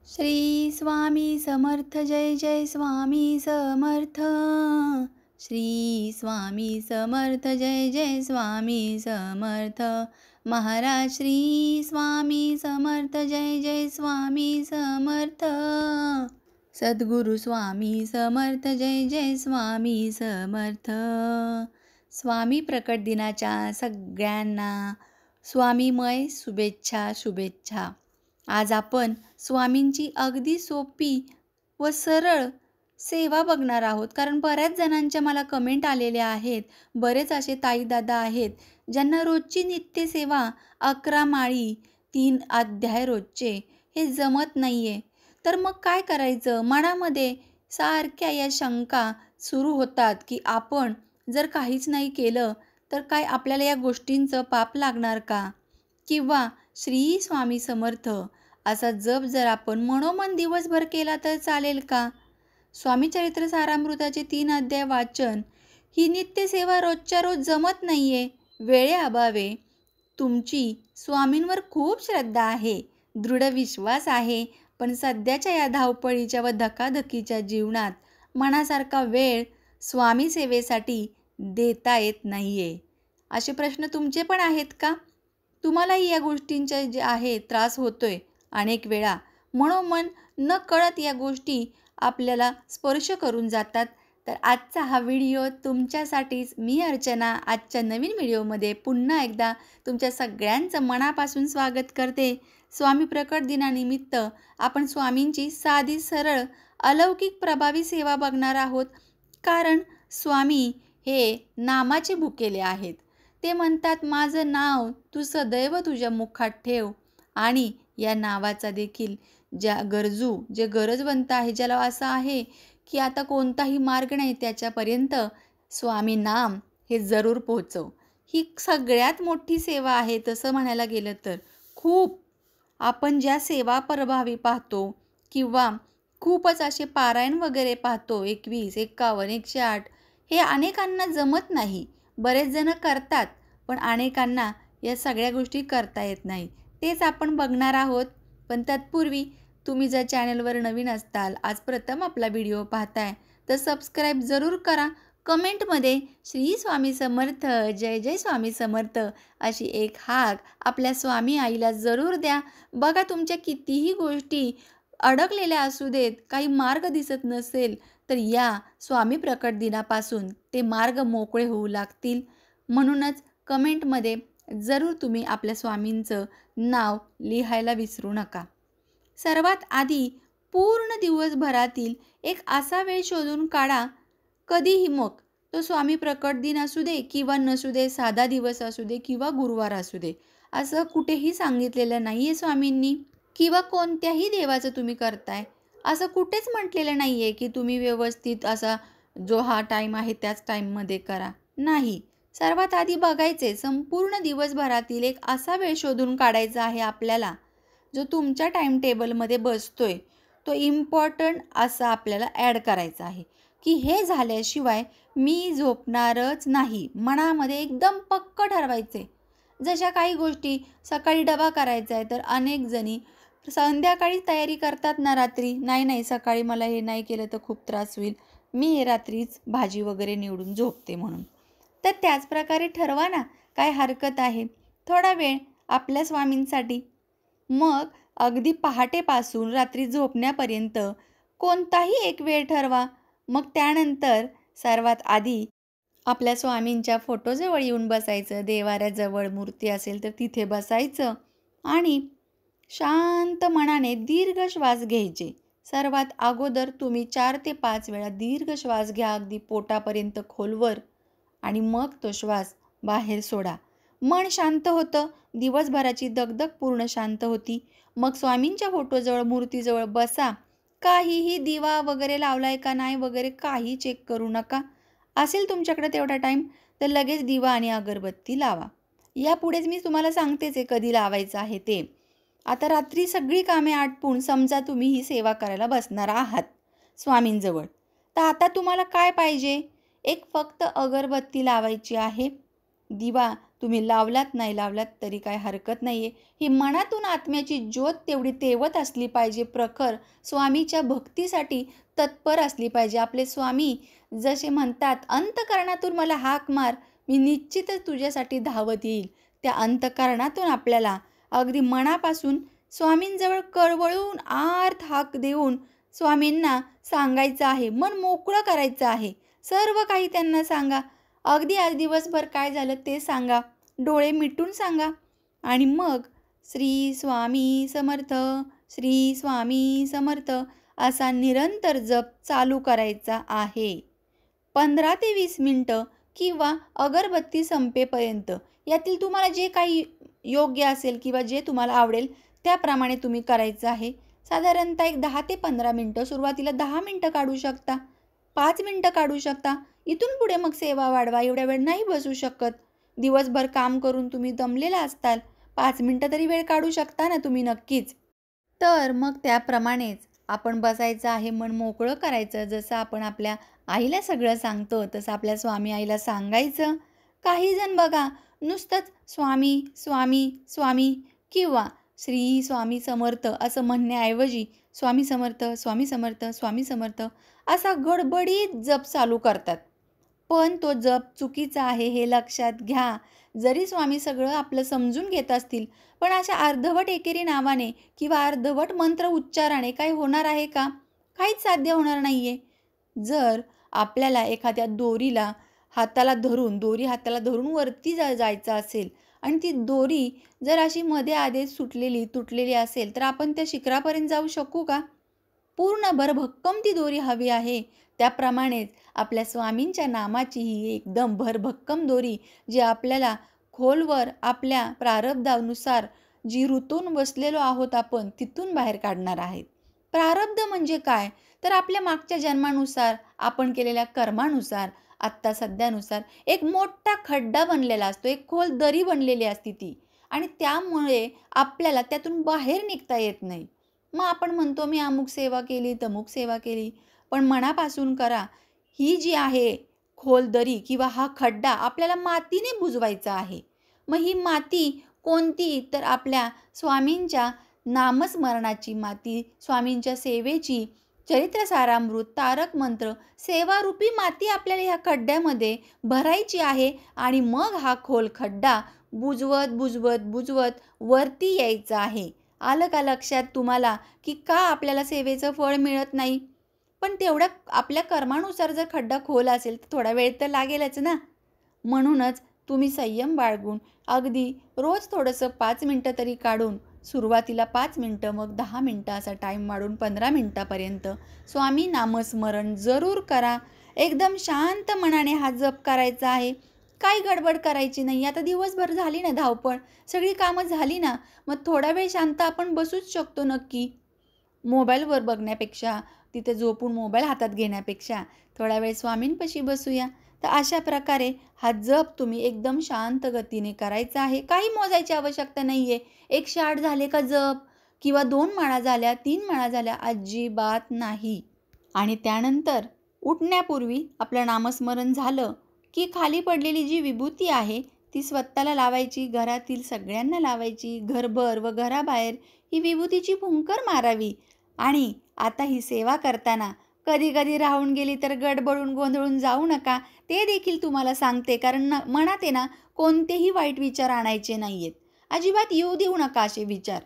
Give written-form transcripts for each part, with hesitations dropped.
श्री स्वामी समर्थ जय जय स्वामी समर्थ। श्री स्वामी समर्थ जय जय स्वामी समर्थ। महाराज श्री स्वामी समर्थ जय जय स्वामी समर्थ। सद्गुरु स्वामी समर्थ जय जय स्वामी समर्थ। स्वामी प्रकट दिनाच्या सगळ्यांना स्वामीमय शुभेच्छा। आज आपण स्वामींची अगदी सोपी व सरळ सेवा बघणार आहोत, कारण बऱ्याच जणांच्या मला कमेंट आलेल्या आहेत। बरेच असे ताई दादा आहेत ज्यांना रोजची नित्यसेवा 11 माळी 3 अध्याय रोजचे हे जमत नाहीये। तर मग काय करायचं? मनामध्ये सारख्या या शंका सुरू होतात की आपण जर काहीच नाही केलं तर काय आपल्याला या गोष्टींचं पाप लागणार का? किंवा श्री स्वामी समर्थ असा जप जर आपण मनोमन दिवसभर केला तर चालेल का? स्वामी चरित्र सारामृताचे 3 अध्याय वाचन ही नित्यसेवा रोजच्या रोज जमत नाहीये। वेळेअभावे तुमची स्वामींवर खूप श्रद्धा आहे, दृढ विश्वास आहे, पण सध्याच्या या धावपळीच्या व धकाधकीच्या जीवनात मनासारखा वेळ स्वामी सेवेसाठी देता येत नाहीये। असे प्रश्न तुमचे पण आहेत का? तुम्हालाही या गोष्टींचा जे आहे त्रास होतोय अनेक वेळा, मनोमन न कळत या गोष्टी आपल्याला स्पर्श करून जातात। तर आजचा हा व्हिडिओ तुमच्यासाठीच। मी अर्चना आजच्या नवीन व्हिडिओमध्ये पुन्हा एकदा तुमच्या सगळ्यांचं मनापासून स्वागत करते। स्वामी प्रकट दिनानिमित्त आपण स्वामींची साधी सरळ अलौकिक प्रभावी सेवा बघणार आहोत, कारण स्वामी हे नामाचे भुकेले आहेत। ते म्हणतात, माझं नाव तू सदैव तुझ्या मुखात ठेव, आणि या नावाचा देखील ज्या जे गरजवंत आहे, ज्याला असं आहे की आता कोणताही मार्ग नाही त्याच्यापर्यंत स्वामी नाम हे जरूर पोहोचव। ही सगळ्यात मोठी सेवा आहे तसं म्हणायला गेलं तर। खूप आपण ज्या सेवा प्रभावी पाहतो किंवा खूपच असे पारायण वगैरे पाहतो, 21, 51, 108, हे अनेकांना जमत नाही। बरेच जण करतात पण अनेकांना या सगळ्या गोष्टी करता येत नाही, तेच आपण बघणार आहोत। पण तत्पूर्वी तुम्ही जर चॅनलवर नवीन असताल, आज प्रथम आपला व्हिडिओ पाहताय, तर सबस्क्राईब जरूर करा। कमेंटमध्ये श्री स्वामी समर्थ जय जय स्वामी समर्थ अशी एक हाक आपल्या स्वामी आईला जरूर द्या। बघा, तुमच्या कितीही गोष्टी अडकलेल्या असू देत, काही मार्ग दिसत नसेल, तर या स्वामी प्रकट दिनापासून ते मार्ग मोकळे होऊ लागतील। म्हणूनच कमेंटमध्ये जरूर तुम्ही आपल्या स्वामींचं नाव लिहायला विसरू नका। सर्वात आधी पूर्ण दिवसभरातील एक असा वेळ शोधून काढा, कधीही, मग तो स्वामी प्रकट दिन असू दे किंवा नसू दे, साधा दिवस असू दे किंवा गुरुवार असू दे, असं कुठेही सांगितलेलं नाही आहे स्वामींनी। किंवा कोणत्याही देवाचं तुम्ही करताय असं कुठेच म्हटलेलं नाही आहे की तुम्ही व्यवस्थित असा जो हा टाईम आहे त्याच टाईममध्ये करा, नाही। सर्वात आधी बघायचे, संपूर्ण दिवसभरातील एक असा वेळ शोधून काढायचा आहे आपल्याला जो तुमच्या टाईम टेबलमध्ये बसतोय। तो इम्पॉर्टंट असा आपल्याला ॲड करायचा आहे की हे झाल्याशिवाय मी झोपणारच नाही। मनामध्ये एकदम पक्क ठरवायचे। जशा काही गोष्टी, सकाळी डबा करायचा आहे तर अनेक जणी संध्याकाळी तयारी करतात ना, रात्री, नाही सकाळी मला हे नाही केलं तर खूप त्रास होईल, मी हे रात्रीच भाजी वगैरे निवडून झोपते म्हणून। तर त्याच प्रकारे ठरवा ना, काय हरकत आहे थोडा वेळ आपल्या स्वामींसाठी। मग अगदी पहाटेपासून रात्री झोपण्यापर्यंत कोणताही एक वेळ ठरवा। मग त्यानंतर सर्वात आधी आपल्या स्वामींच्या फोटोजवळ येऊन बसायचं, देवाऱ्याजवळ मूर्ती असेल तर तिथे बसायचं आणि शांत मनाने दीर्घ श्वास घ्यायचे। सर्वात अगोदर तुम्ही 4 ते 5 वेळा दीर्घ श्वास घ्या, अगदी पोटापर्यंत खोलवर, आणि मग तो श्वास बाहेर सोडा। मन शांत होतं, दिवसभराची दगदग पूर्ण शांत होती। मग स्वामींच्या फोटोजवळ, मूर्तीजवळ बसा। काहीही दिवा वगैरे लावलाय का नाही वगैरे काही चेक करू नका। असेल तुमच्याकडे तेवढा टाईम तर लगेच दिवा आणि अगरबत्ती लावा। यापुढेच मी तुम्हाला सांगतेच आहे कधी लावायचं आहे ते। आता रात्री सगळी कामे आटपून समजा तुम्ही ही सेवा करायला बसणार आहात स्वामींजवळ, तर आता तुम्हाला काय पाहिजे? एक फक्त अगरबत्ती लावायची आहे, दिवा तुम्ही लावलात नाही लावलात तरी काय हरकत नाही आहे. ही मनातून आत्म्याची ज्योत तेवढी तेवत असली पाहिजे, प्रखर स्वामीच्या भक्तीसाठी तत्पर असली पाहिजे. आपले स्वामी जसे म्हणतात, अंतःकरणातून मला हाक मार, मी निश्चितच तुझ्यासाठी धावत येईल. त्या अंतःकरणातून आपल्याला अगदी मनापासून स्वामींजवळ कळवळून आर्त हाक देऊन स्वामींना सांगायचं आहे, मन मोकळं करायचं आहे. सर्व काही त्यांना सांगा. अगदी आज दिवसभर काय झालं ते सांगा, डोळे मिटून सांगा आणि मग श्री स्वामी समर्थ, श्री स्वामी समर्थ असा निरंतर जप चालू करायचा आहे. 15 ते 20 मिनटं किंवा अगरबत्ती संपेपर्यंत, यातील तुम्हाला जे काही योग्य असेल किंवा जे तुम्हाला आवडेल त्याप्रमाणे तुम्ही करायचं आहे. साधारणतः एक 10 ते 15 मिनटं, सुरुवातीला 10 मिनटं काढू शकता, 5 मिनटं काढू शकता. इथून पुढे मग सेवा वाढवा. एवढ्या वेळ नाही बसू शकत. दिवसभर काम करून तुम्ही दमलेला असताल, 5 मिनटं तरी वेळ काढू शकता ना तुम्ही नक्कीच. तर मग त्याप्रमाणेच आपण बसायचं आहे, मन मोकळं करायचं. जसं आपण आपल्या आईला सगळं सांगतो तसं आपल्या स्वामी आईला सांगायचं. काही जण बघा नुसतंच स्वामी स्वामी स्वामी किंवा श्री स्वामी समर्थ असं म्हणण्याऐवजी स्वामी समर्थ स्वामी समर्थ स्वामी समर्थ असा गडबडीत जप चालू करतात. पण तो जप चुकीचा आहे हे लक्षात घ्या. जरी स्वामी सगळं आपलं समजून घेत असतील, पण अशा अर्धवट एकेरी नावाने किंवा अर्धवट मंत्र उच्चाराने काही होणार आहे का? काहीच साध्य होणार नाही आहे. जर आपल्याला एखाद्या दोरीला दोरी हाताला धरून वरती जायचं असेल आणि ती दोरी जर अशी मध्ये आधेच तुटलेली असेल, तर आपण त्या शिखरापर्यंत जाऊ शकू का? पूर्ण भरभक्कम ती दोरी हवी आहे. त्याप्रमाणेच आपल्या स्वामींच्या नामाची ही एकदम भरभक्कम दोरी, जी आपल्याला खोलवर आपल्या प्रारब्धानुसार जी रुतून बसलेलो आहोत आपण, तिथून बाहेर काढणार आहेत. प्रारब्ध म्हणजे काय? तर आपल्या मागच्या जन्मानुसार, आपण केलेल्या कर्मानुसार, आत्ता सध्यानुसार एक मोठा खड्डा बनलेला असतो, एक खोल दरी बनलेली असते ती, आणि त्यामुळे आपल्याला त्यातून बाहेर निघता येत नाही. मग आपण म्हणतो मी अमुक सेवा केली, तमुक सेवा केली, पण मनापासून करा. ही जी आहे खोल दरी किंवा हा खड्डा आपल्याला मातीने बुजवायचा आहे. मग ही माती कोणती? तर आपल्या स्वामींच्या नामस्मरणाची माती, स्वामींच्या सेवेची, चरित्र सारामृत, तारक मंत्र, सेवारूपी माती आपल्याला ह्या खड्ड्यामध्ये भरायची आहे आणि मग हा खोल खड्डा बुजवत बुजवत बुजवत वरती यायचं आहे. आलं का लक्षात तुम्हाला की का आपल्याला सेवेचं फळ मिळत नाही? पण तेवढ्या आपल्या कर्मानुसार जर खड्डा खोल असेल तर थोडा वेळ तर लागेलच ना. म्हणूनच तुम्ही संयम बाळगून अगदी रोज थोडंसं 5 मिनटं तरी काढून, सुरुवातीला 5 मिनटं, मग 10 मिनटं असा टाईम वाढून 15 मिनटापर्यंत स्वामी नामस्मरण जरूर करा. एकदम शांत मनाने हा जप करायचा आहे. काही गडबड करायची नाही. आता दिवसभर झाली ना धावपळ, सगळी कामं झाली ना, मग थोडा वेळ शांत आपण बसूच शकतो नक्की. मोबाईलवर बघण्यापेक्षा, तिथे झोपून मोबाईल हातात घेण्यापेक्षा थोडा वेळ स्वामींपाशी बसूया. तर अशा प्रकारे हा जप तुम्ही एकदम शांत गतीने करायचा आहे. काही मोजायची आवश्यकता नाही आहे. 108 झाले का जप, किंवा 2 माळा झाल्या, 3 माळा झाल्या, अजिबात नाही. आणि त्यानंतर उठण्यापूर्वी आपलं नामस्मरण झालं की खाली पडलेली जी विभूती आहे ती स्वतःला लावायची, घरातील सगळ्यांना लावायची, घरभर व घराबाहेर ही विभूतीची फुंकर मारावी. आणि आता ही सेवा करताना कधी कधी राहून गेली तर गडबडून गोंधळून जाऊ नका, ते देखील तुम्हाला सांगते. कारण मनात आहे ना कोणतेही वाईट विचार आणायचे नाही आहेत. अजिबात येऊ देऊ नका असे विचार.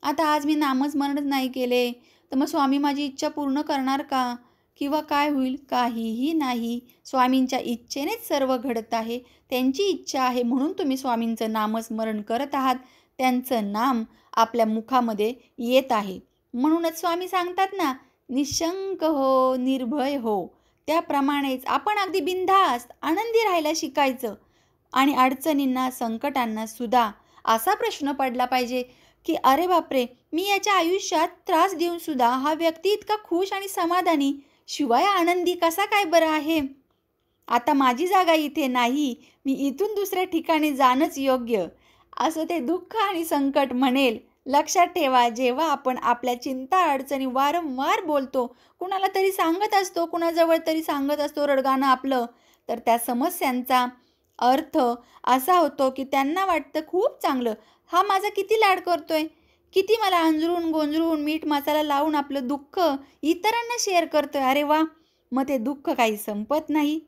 आता आज मी नामस्मरणच नाही केले तर मग स्वामी माझी इच्छा पूर्ण करणार का, किंवा काय होईल? काहीही नाही. स्वामींच्या इच्छेनेच सर्व घडत आहे. त्यांची इच्छा आहे म्हणून तुम्ही स्वामींचं नामस्मरण करत आहात. त्यांचं नाम आपल्या मुखामध्ये येत आहे. म्हणूनच स्वामी सांगतात ना, निशंक हो, निर्भय हो. त्याप्रमाणेच आपण अगदी बिनधास्त आनंदी राहायला शिकायचं. आणि अडचणींना, संकटांना सुद्धा असा प्रश्न पडला पाहिजे की अरे बापरे, मी याच्या आयुष्यात त्रास देऊन सुद्धा हा व्यक्ती इतका खुश आणि समाधानी, शिवाय आनंदी कसा काय बरं आहे? आता माझी जागा इथे नाही, मी इथून दुसऱ्या ठिकाणी जाणंच योग्य, असं ते दुःख आणि संकट म्हणेल. लक्षात ठेवा, जेव्हा आपण आपल्या चिंता अडचणी वारंवार बोलतो, कुणाला तरी सांगत असतो, कुणाजवळ तरी सांगत असतो रडगाणं आपलं, तर त्या समस्यांचा अर्थ असा होतो की त्यांना वाटतं खूप चांगलं, हा माझा किती लाड करतोय, किती मला अंजरून गोंजरून मीठ मसाला लावून आपलं दुःख इतरांना शेअर करतोय. अरे वा, मग ते दुःख काही संपत नाही.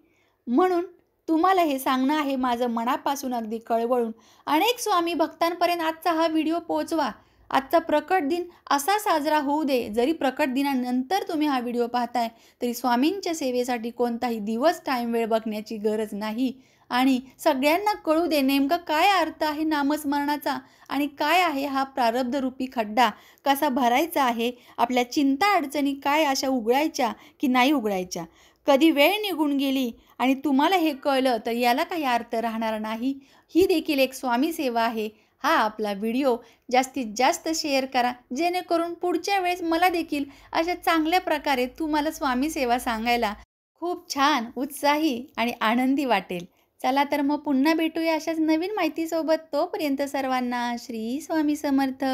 म्हणून तुम्हाला हे सांगणं आहे माझं मनापासून अगदी कळवळून. अनेक स्वामी भक्तांपर्यंत आजचा हा व्हिडिओ पोहोचवा. आजचा प्रकट दिन असा साजरा होऊ दे, जरी प्रकट दिनानंतर तुम्ही हा व्हिडिओ पाहताय तरी स्वामींच्या सेवेसाठी कोणताही दिवस टाईम वेळ बघण्याची गरज नाही. आणि सगळ्यांना कळू दे नेमका काय अर्थ आहे नामस्मरणाचा आणि काय आहे हा प्रारब्धरूपी खड्डा कसा भरायचा आहे, आपल्या चिंता अडचणी काय अशा उघडायच्या की नाही उघडायच्या. कधी वेळ निघून गेली आणि तुम्हाला हे कळलं तर याला काही अर्थ राहणार नाही. ही देखील एक स्वामी सेवा आहे. हा आपला व्हिडिओ जास्तीत जास्त शेअर करा, जेणेकरून पुढच्या वेळेस मला देखील अशा चांगल्या प्रकारे तुम्हाला स्वामी सेवा सांगायला खूप छान, उत्साही आणि आनंदी वाटेल. चला तर मग पुन्हा भेटूया अशाच नवीन माहितीसोबत. तोपर्यंत सर्वांना श्री स्वामी समर्थ.